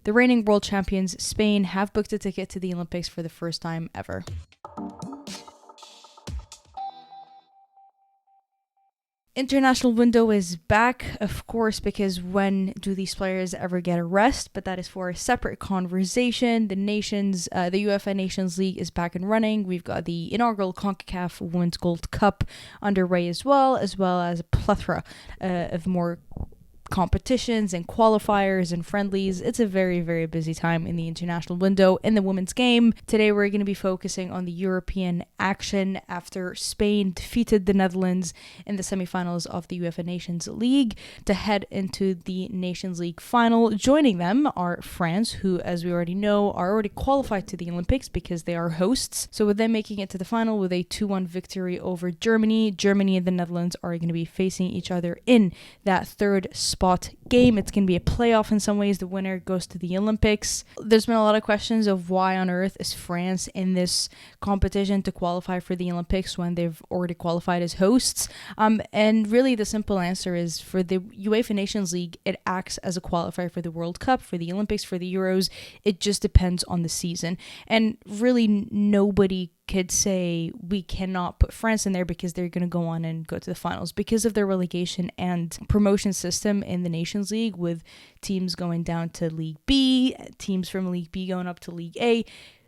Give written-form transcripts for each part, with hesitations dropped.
The reigning world champions, Spain, have booked a ticket to the Olympics for the first time ever. International window is back, of course, because when do these players ever get a rest? But that is for a separate conversation. The UEFA Nations League is back and running. We've got the inaugural CONCACAF Women's Gold Cup underway as well as a plethora of more competitions and qualifiers and friendlies. It's a very, very busy time in the international window in the women's game. Today we're going to be focusing on the European action after Spain defeated the Netherlands in the semifinals of the UEFA Nations League to head into the Nations League final. Joining them are France, who, as we already know, are already qualified to the Olympics because they are hosts. So with them making it to the final with a 2-1 victory over Germany and the Netherlands are going to be facing each other in that third spot game. It's going to be a playoff in some ways. The winner goes to the Olympics. There's been a lot of questions of why on earth is France in this competition to qualify for the Olympics when they've already qualified as hosts. And really the simple answer is for the UEFA Nations League, it acts as a qualifier for the World Cup, for the Olympics, for the Euros. It just depends on the season. And really nobody could say we cannot put France in there because they're going to go on and go to the finals because of their relegation and promotion system in the Nations League, with teams going down to League B, teams from League B going up to League A.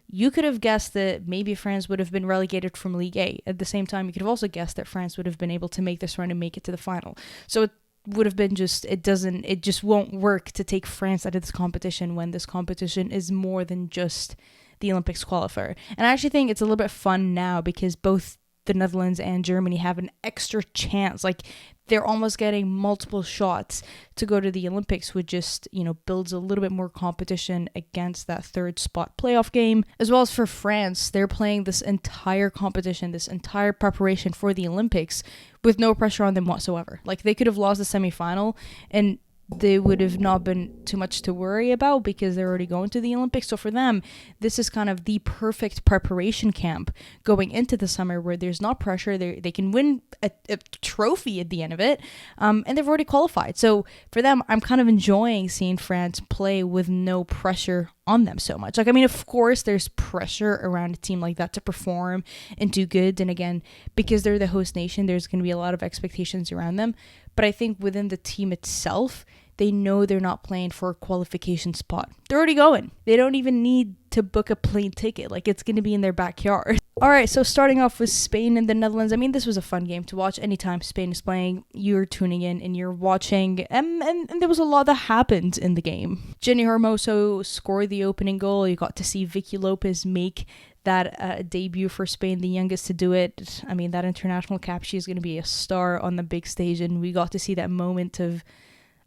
You could have guessed that maybe France would have been relegated from League A. At the same time, you could have also guessed that France would have been able to make this run and make it to the final. So it would have been it just won't work to take France out of this competition when this competition is more than just the Olympics qualifier. And I actually think it's a little bit fun now because both the Netherlands and Germany have an extra chance. Like, they're almost getting multiple shots to go to the Olympics, which just, builds a little bit more competition against that third spot playoff game. As well as for France, they're playing this entire competition, this entire preparation for the Olympics with no pressure on them whatsoever. Like, they could have lost the semifinal and they would have not been too much to worry about because they're already going to the Olympics. So for them, this is kind of the perfect preparation camp going into the summer where there's not pressure. They can win a trophy at the end of it, and they've already qualified. So for them, I'm kind of enjoying seeing France play with no pressure on them so much. Of course, there's pressure around a team like that to perform and do good. And again, because they're the host nation, there's going to be a lot of expectations around them. But I think within the team itself, they know they're not playing for a qualification spot. They're already going. They don't even need to book a plane ticket. Like, it's going to be in their backyard. All right, so starting off with Spain and the Netherlands. This was a fun game to watch. Anytime Spain is playing, you're tuning in and you're watching. And there was a lot that happened in the game. Jenny Hermoso scored the opening goal. You got to see Vicky Lopez make that debut for Spain, the youngest to do it. That international cap, she's going to be a star on the big stage. And we got to see that moment of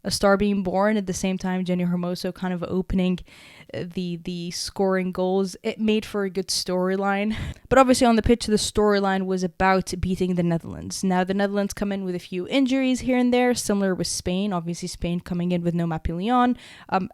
a star being born at the same time. Jenny Hermoso kind of opening the scoring goals. It made for a good storyline. But obviously on the pitch, the storyline was about beating the Netherlands. Now, the Netherlands come in with a few injuries here and there, similar with Spain. Obviously, Spain coming in with no Mapillon.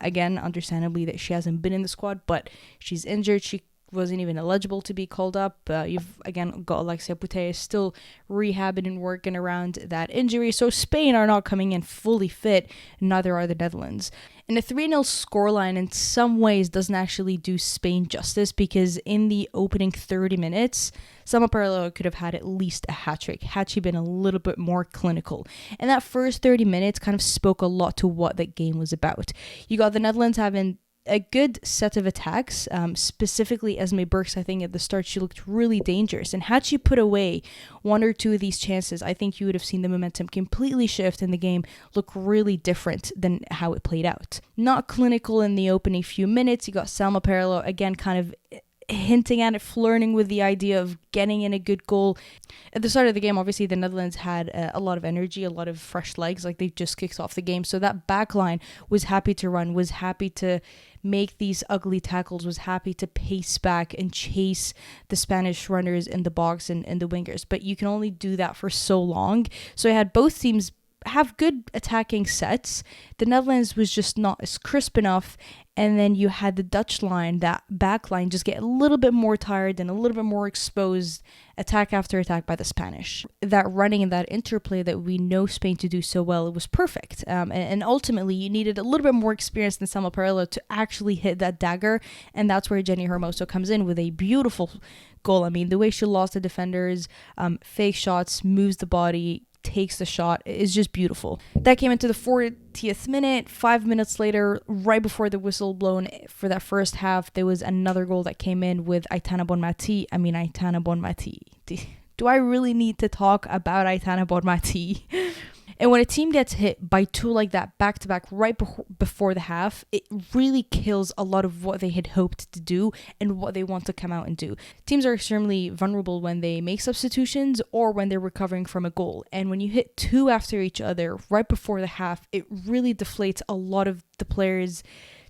Again, understandably that she hasn't been in the squad, but she's injured. She wasn't even eligible to be called up. You've again got Alexia Putellas still rehabbing and working around that injury. So Spain are not coming in fully fit, neither are the Netherlands. And a 3-0 scoreline in some ways doesn't actually do Spain justice because in the opening 30 minutes, Selma Parallo could have had at least a hat-trick had she been a little bit more clinical. And that first 30 minutes kind of spoke a lot to what that game was about. You got the Netherlands having a good set of attacks, specifically Esme Burks. I think at the start she looked really dangerous, and had she put away one or two of these chances, I think you would have seen the momentum completely shift and the game look really different than how it played out. Not clinical in the opening few minutes. You got Selma Parallo again kind of hinting at it, flirting with the idea of getting in a good goal. At the start of the game, obviously, the Netherlands had a lot of energy, a lot of fresh legs, like they just kicked off the game. So that back line was happy to run, was happy to make these ugly tackles, was happy to pace back and chase the Spanish runners in the box and the wingers. But you can only do that for so long. So I had both teams have good attacking sets. The Netherlands was just not as crisp enough, And then you had the Dutch line, that back line, just get a little bit more tired and a little bit more exposed, attack after attack by the Spanish. That running and that interplay that we know Spain to do so well, it was perfect. And ultimately, you needed a little bit more experience than Samuel Pereira to actually hit that dagger. And that's where Jenny Hermoso comes in with a beautiful goal. I mean, the way she lost the defenders, fake shots, moves the body, takes the shot is just beautiful. That came into the 40th minute. 5 minutes later, right before the whistle blown for that first half, there was another goal that came in with Aitana Bonmati. Do I really need to talk about Aitana Bonmati? And when a team gets hit by two like that back-to-back right before the half, it really kills a lot of what they had hoped to do and what they want to come out and do. Teams are extremely vulnerable when they make substitutions or when they're recovering from a goal. And when you hit two after each other right before the half, it really deflates a lot of the players'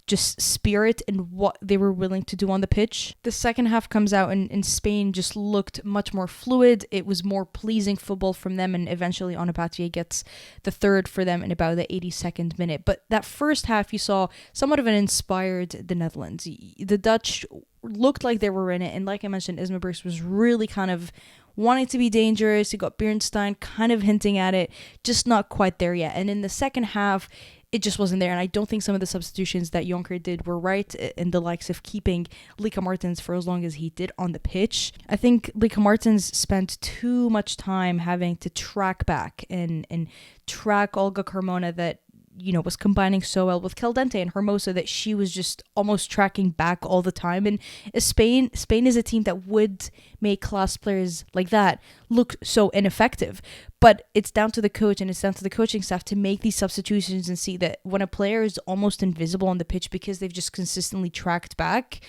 just spirit and what they were willing to do on the pitch. The second half comes out and Spain just looked much more fluid. It was more pleasing football from them, and eventually Onabatie gets the third for them in about the 82nd minute. But that first half, you saw somewhat of an inspired the Netherlands. The Dutch looked like they were in it, and like I mentioned, Isma Burks was really kind of wanting to be dangerous. You got Bernstein kind of hinting at it, just not quite there yet. And in the second half, it just wasn't there. And I don't think some of the substitutions that Jonker did were right, in the likes of keeping Lieke Martens for as long as he did on the pitch. I think Lieke Martens spent too much time having to track back and track Olga Carmona, that was combining so well with Caldente and Hermosa, that she was just almost tracking back all the time. And Spain is a team that would make class players like that look so ineffective. But it's down to the coach and it's down to the coaching staff to make these substitutions and see that when a player is almost invisible on the pitch because they've just consistently tracked back,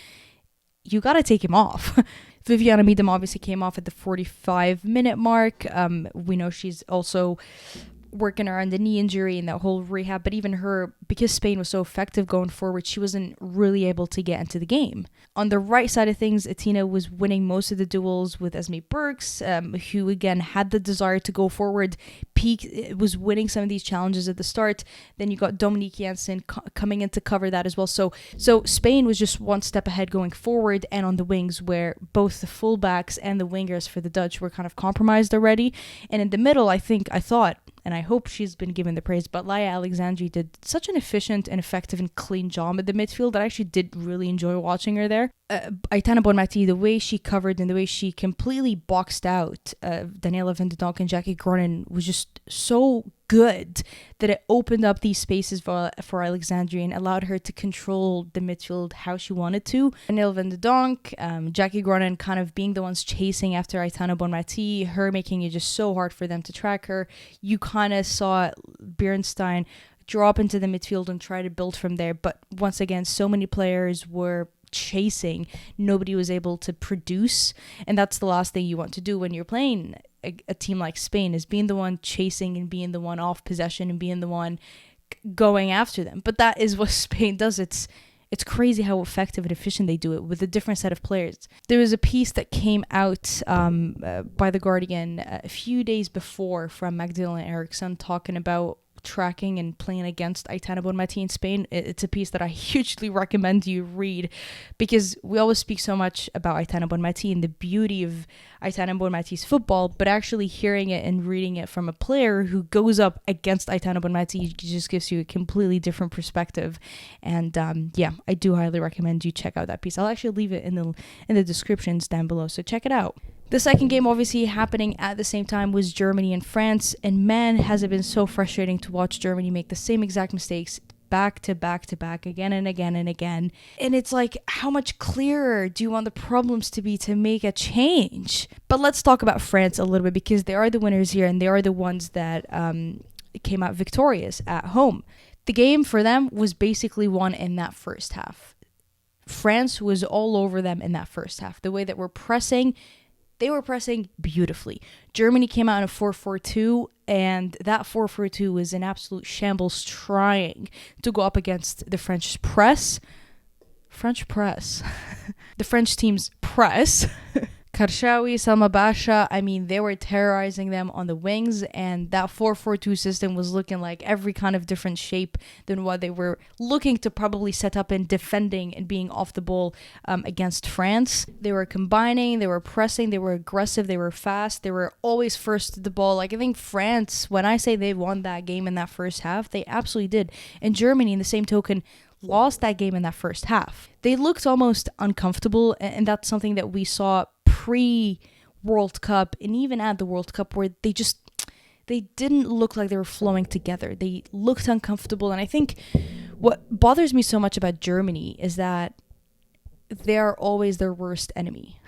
you got to take him off. Viviana Miedem obviously came off at the 45-minute mark. We know she's also working around the knee injury and that whole rehab, but even her, because Spain was so effective going forward, she wasn't really able to get into the game. On the right side of things, Atina was winning most of the duels with Esme Burks, who again had the desire to go forward. Was winning some of these challenges at the start. Then you got Dominique Janssen coming in to cover that as well. So Spain was just one step ahead going forward, and on the wings, where both the fullbacks and the wingers for the Dutch were kind of compromised already. And in the middle, I thought, and I hope she's been given the praise, but Laia Alexandri did such an efficient and effective and clean job at the midfield that I actually did really enjoy watching her there. Aitana Bonmati, the way she covered and the way she completely boxed out Daniela van de Donk and Jackie Groningen was just so good that it opened up these spaces for Alexandria and allowed her to control the midfield how she wanted to. Daniela van de Donk, Jackie Groningen kind of being the ones chasing after Aitana Bonmati, her making it just so hard for them to track her. You kind of saw Bernstein drop into the midfield and try to build from there, but once again, so many players were chasing, nobody was able to produce, and that's the last thing you want to do when you're playing a team like Spain, is being the one chasing and being the one off possession and being the one going after them. But that is what Spain does. It's crazy how effective and efficient they do it with a different set of players. There was a piece that came out by The Guardian a few days before from Magdalena Eriksson talking about tracking and playing against Aitana Bonmati in Spain. It's a piece that I hugely recommend you read, because we always speak so much about Aitana Bonmati and the beauty of Aitana Bonmati's football, but actually hearing it and reading it from a player who goes up against Aitana Bonmati just gives you a completely different perspective. And I do highly recommend you check out that piece. I'll actually leave it in the descriptions down below, so check it out. The second game obviously happening at the same time was Germany and France, and man, has it been so frustrating to watch Germany make the same exact mistakes back to back to back again and again and again. And it's like, how much clearer do you want the problems to be to make a change? But let's talk about France a little bit, because they are the winners here and they are the ones that came out victorious at home. The game for them was basically won in that first half. France was all over them in that first half. The way that they were pressing beautifully. Germany came out in a 4-4-2, and that 4-4-2 was an absolute shambles, trying to go up against the French press. The French team's press. Karshawi, Salma Basha, I mean, they were terrorizing them on the wings, and that 4-4-2 system was looking like every kind of different shape than what they were looking to probably set up in defending and being off the ball against France. They were combining, they were pressing, they were aggressive, they were fast, they were always first to the ball. Like, I think France, when I say they won that game in that first half, they absolutely did. And Germany, in the same token, lost that game in that first half. They looked almost uncomfortable, and that's something that we saw pre-World Cup and even at the World Cup, where they didn't look like they were flowing together. They looked uncomfortable, and I think what bothers me so much about Germany is that they are always their worst enemy.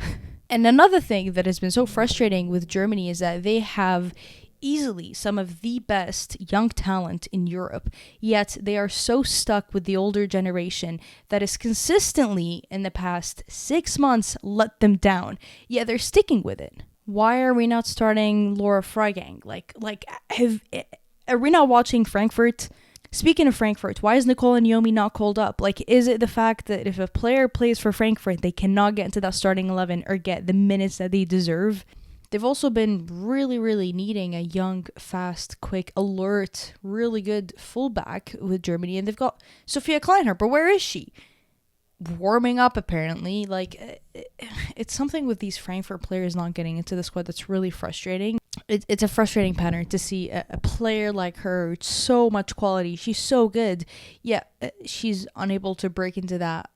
And another thing that has been so frustrating with Germany is that they have easily some of the best young talent in Europe, yet they are so stuck with the older generation that has consistently in the past 6 months let them down, yet they're sticking with it. Why are we not starting Laura Freigang? Are we not watching Frankfurt? Speaking of Frankfurt, why is Nicole Nyomi not called up? Like, is it the fact that if a player plays for Frankfurt, they cannot get into that starting 11 or get the minutes that they deserve? They've also been really, really needing a young, fast, quick, alert, really good fullback with Germany. And they've got Sophia Kleinhardt, but where is she? Warming up, apparently. Like, it's something with these Frankfurt players not getting into the squad that's really frustrating. It's a frustrating pattern to see a player like her, so much quality, she's so good, yet she's unable to break into that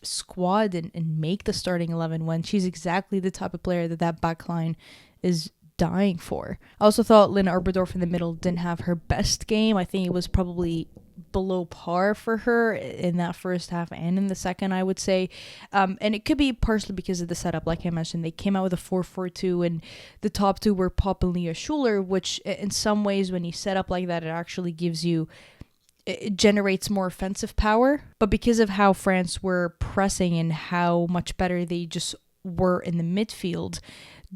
squad and make the starting 11 when she's exactly the type of player that backline is dying for. I also thought Lynn Arberdorf in the middle didn't have her best game. I think it was probably below par for her in that first half and in the second, I would say. And it could be partially because of the setup. Like I mentioned, they came out with a 4-4-2 and the top two were Pop and Leah Schuler, which in some ways when you set up like that, it actually gives you, it generates more offensive power. But because of how France were pressing and how much better they just were in the midfield,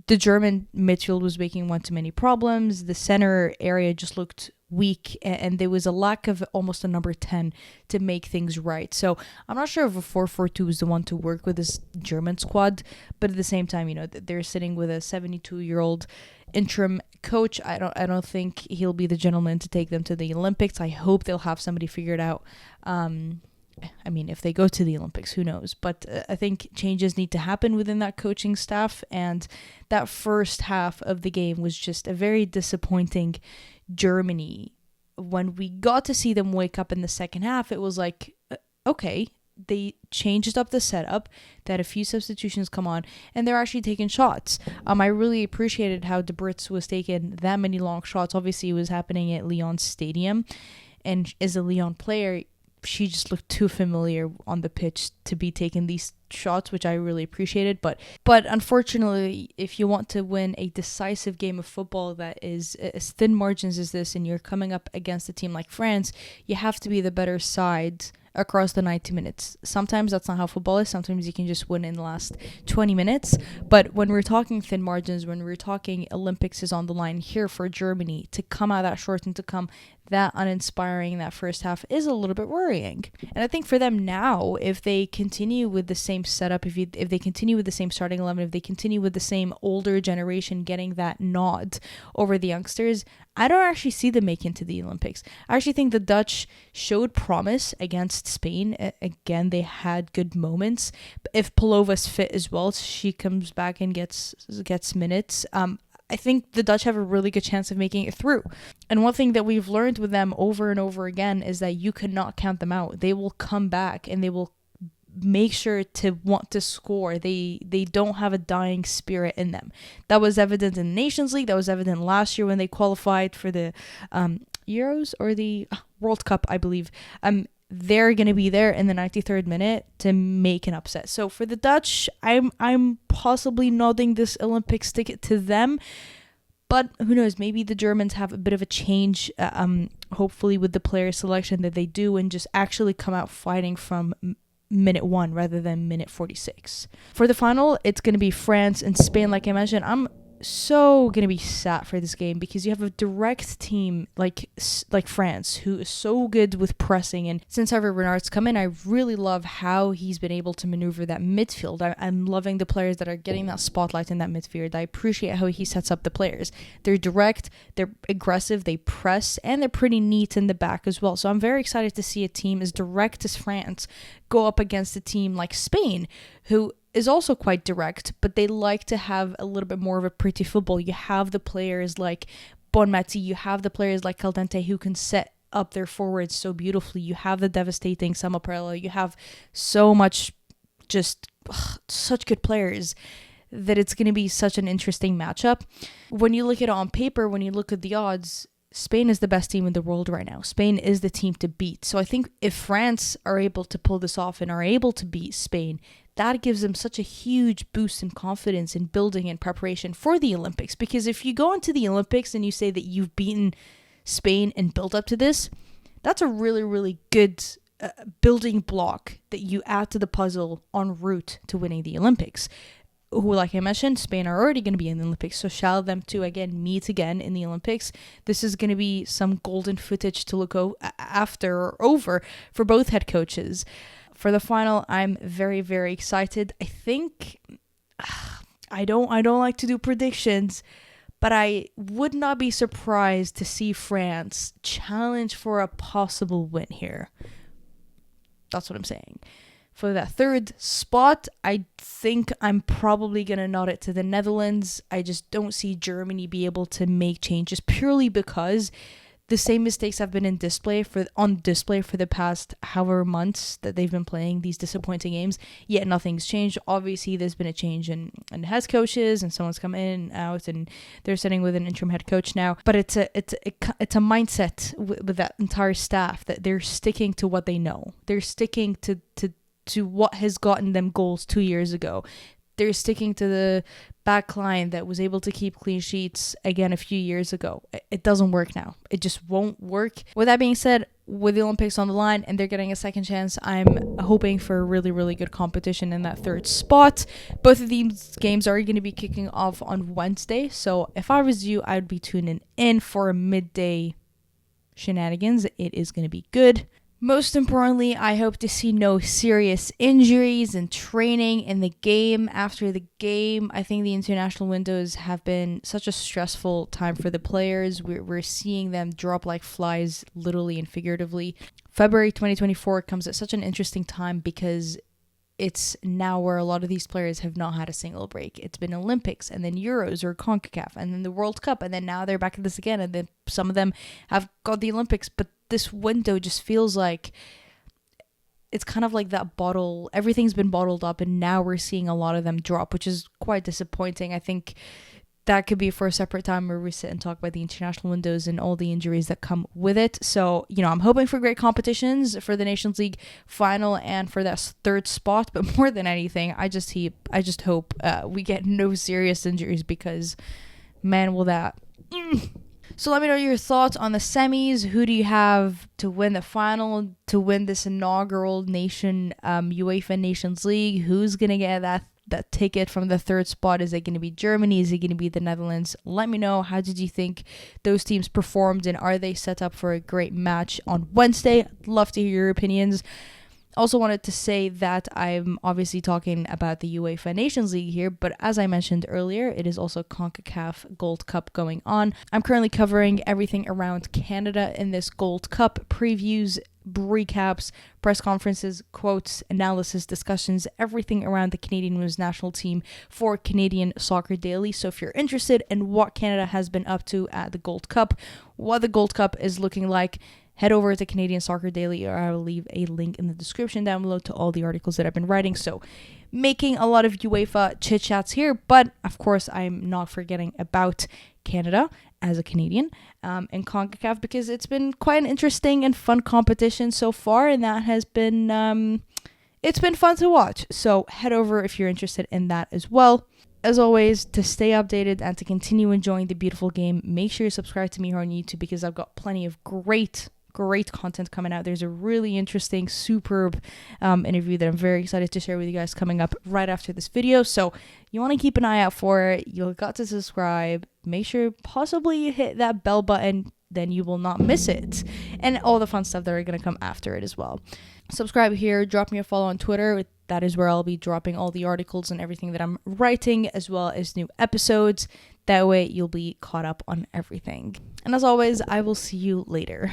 the German midfield was making one too many problems. The center area just looked weak, and there was a lack of almost a number 10 to make things right. So I'm not sure if a 4-4-2 is the one to work with this German squad, but at the same time, you know, they're sitting with a 72-year-old interim coach. I don't think he'll be the gentleman to take them to the Olympics. I hope they'll have somebody figured out. I mean, if they go to the Olympics, who knows? But I think changes need to happen within that coaching staff. And that first half of the game was just a very disappointing Germany. When we got to see them wake up in the second half, it was like, okay, they changed up the setup. They had a few substitutions come on, and they're actually taking shots. I really appreciated how De Bruyne was taking that many long shots. Obviously, it was happening at Lyon Stadium. And as a Lyon player, she just looked too familiar on the pitch to be taking these shots, which I really appreciated. But unfortunately, if you want to win a decisive game of football that is as thin margins as this, and you're coming up against a team like France, you have to be the better side across the 90 minutes. Sometimes that's not how football is. Sometimes you can just win in the last 20 minutes. But when we're talking thin margins, when we're talking Olympics is on the line here for Germany, to come out that short and to come that uninspiring in that first half is a little bit worrying. And I think for them now, if they continue with the same setup, if they continue with the same starting 11, if they continue with the same older generation getting that nod over the youngsters, I don't actually see them making to the Olympics. I actually think the Dutch showed promise against Spain. Again, they had good moments. If Palova's fit as well, she comes back and gets minutes. I think the Dutch have a really good chance of making it through. And one thing that we've learned with them over and over again is that you cannot count them out. They will come back and they will make sure to want to score. They don't have a dying spirit in them. That was evident in the Nations League. That was evident last year when they qualified for the Euros or the World Cup, I believe. They're going to be there in the 93rd minute to make an upset. So for the Dutch, I'm possibly nodding this Olympics ticket to them. But who knows, maybe the Germans have a bit of a change, hopefully with the player selection that they do, and just actually come out fighting from minute 1 rather than minute 46. For the final, it's going to be France and Spain. Like I mentioned, I'm so gonna be sad for this game because you have a direct team like France, who is so good with pressing. And since Hervé Renard's come in, I really love how he's been able to maneuver that midfield. I'm loving the players that are getting that spotlight in that midfield. I appreciate how he sets up the players. They're direct, they're aggressive, they press, and they're pretty neat in the back as well. So I'm very excited to see a team as direct as France go up against a team like Spain, who is also quite direct, but they like to have a little bit more of a pretty football. You have the players like Bonmati, you have the players like Caldente who can set up their forwards so beautifully. You have the devastating Samaprella. You have so much, such good players that it's going to be such an interesting matchup. When you look at it on paper, when you look at the odds, Spain is the best team in the world right now. Spain is the team to beat. So I think if France are able to pull this off and are able to beat Spain, that gives them such a huge boost in confidence in building and preparation for the Olympics. Because if you go into the Olympics and you say that you've beaten Spain and build up to this, that's a really, really good building block that you add to the puzzle en route to winning the Olympics. Who, like I mentioned, Spain are already going to be in the Olympics, so shall them to again meet again in the Olympics. This is going to be some golden footage to look after or over for both head coaches. For the final, I'm very, very excited. I think I don't like to do predictions, but I would not be surprised to see France challenge for a possible win here. That's what I'm saying. For that third spot, I think I'm probably going to nod it to the Netherlands. I just don't see Germany be able to make changes purely because the same mistakes have been on display for the past however months that they've been playing these disappointing games, yet nothing's changed. Obviously, there's been a change in head coaches, and someone's come in and out, and they're sitting with an interim head coach now. But it's a mindset with that entire staff that they're sticking to what they know. They're sticking to what has gotten them goals 2 years ago. They're sticking to the back line that was able to keep clean sheets again a few years ago. It doesn't work now. It just won't work. With that being said, with the Olympics on the line and they're getting a second chance, I'm hoping for a really, really good competition in that third spot. Both of these games are going to be kicking off on Wednesday. So if I was you, I'd be tuning in for a midday shenanigans. It is going to be good. Most importantly, I hope to see no serious injuries and training in the game. After the game, I think the international windows have been such a stressful time for the players. We're seeing them drop like flies, literally and figuratively. February 2024 comes at such an interesting time because it's now where a lot of these players have not had a single break. It's been Olympics and then Euros or CONCACAF and then the World Cup, and then now they're back at this again, and then some of them have got the Olympics, but this window just feels like it's kind of like that bottle. Everything's been bottled up, and now we're seeing a lot of them drop, which is quite disappointing. I think that could be for a separate time where we sit and talk about the international windows and all the injuries that come with it. So, I'm hoping for great competitions for the Nations League final and for that third spot. But more than anything, I just hope we get no serious injuries, because, man, will that... So let me know your thoughts on the semis. Who do you have to win the final, to win this inaugural UEFA Nations League? Who's going to get that ticket from the third spot? Is it going to be Germany? Is it going to be the Netherlands? Let me know. How did you think those teams performed, and are they set up for a great match on Wednesday? I'd love to hear your opinions. Also wanted to say that I'm obviously talking about the UEFA Nations League here, but as I mentioned earlier, it is also CONCACAF Gold Cup going on. I'm currently covering everything around Canada in this Gold Cup: previews, recaps, press conferences, quotes, analysis, discussions, everything around the Canadian women's national team for Canadian Soccer Daily. So if you're interested in what Canada has been up to at the Gold Cup, what the Gold Cup is looking like, head over to Canadian Soccer Daily, or I will leave a link in the description down below to all the articles that I've been writing. So making a lot of UEFA chit-chats here, but of course I'm not forgetting about Canada as a Canadian and CONCACAF, because it's been quite an interesting and fun competition so far, and that has been it's been fun to watch. So head over if you're interested in that as well. As always, to stay updated and to continue enjoying the beautiful game, make sure you subscribe to me here on YouTube, because I've got plenty of great great content coming out. There's a really interesting, superb interview that I'm very excited to share with you guys coming up right after this video. So you want to keep an eye out for it. You've got to subscribe. Make sure possibly you hit that bell button, then you will not miss it. And all the fun stuff that are going to come after it as well. Subscribe here, drop me a follow on Twitter. That is where I'll be dropping all the articles and everything that I'm writing, as well as new episodes. That way you'll be caught up on everything. And as always, I will see you later.